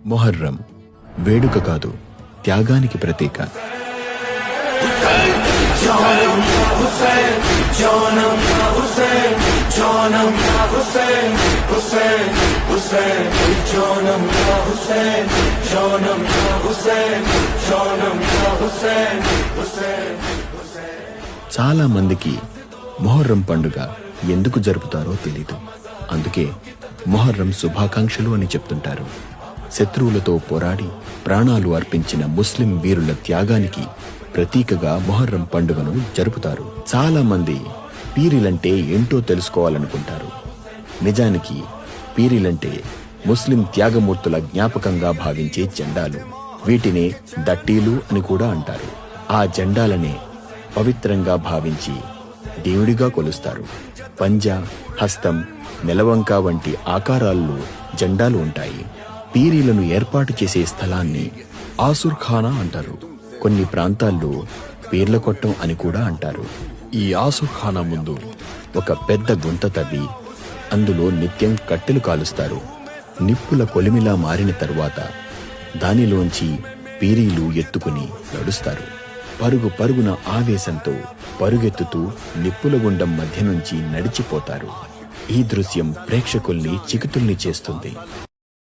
మొహర్రం వేడుక కాదు, త్యాగానికి ప్రతీక. చాలా మందికి మొహర్రం పండుగ ఎందుకు జరుపుతారో తెలీదు. అందుకే మొహర్రం శుభాకాంక్షలు అని చెప్తుంటారు. శత్రువులతో పోరాడి ప్రాణాలు అర్పించిన ముస్లిం వీరుల త్యాగానికి ప్రతీకగా మొహర్రం పండుగను జరుపుతారు. చాలా మంది పీరీలంటే ఏంటో తెలుసుకోవాలనుకుంటారు. నిజానికి పీరీలంటే ముస్లిం త్యాగమూర్తుల జ్ఞాపకంగా భావించే జెండాలు. వీటినే దట్టీలు అని కూడా అంటారు. ఆ జెండాలనే పవిత్రంగా భావించి దేవుడిగా కొలుస్తారు. పంజా, హస్తం, నెలవంక వంటి ఆకారాల్లో జెండాలు ఉంటాయి. పీరీలను ఏర్పాటు చేసే స్థలాన్ని ఆసుర్ఖానా అంటారు. కొన్ని ప్రాంతాల్లో పీర్ల కొట్టం అని కూడా అంటారు. ఈ ఆసుర్ఖానా ముందు ఒక పెద్ద గుంత తవ్వి అందులో నిత్యం కట్టెలు కాలుస్తారు. నిప్పుల కొలిమిలా మారిన తరువాత దానిలోంచి పీరీలు ఎత్తుకుని నడుస్తారు. పరుగు పరుగున ఆవేశంతో పరుగెత్తుతూ నిప్పుల గుండం మధ్య నుంచి నడిచిపోతారు. ఈ దృశ్యం ప్రేక్షకుల్ని చికితుల్ని చేస్తుంది.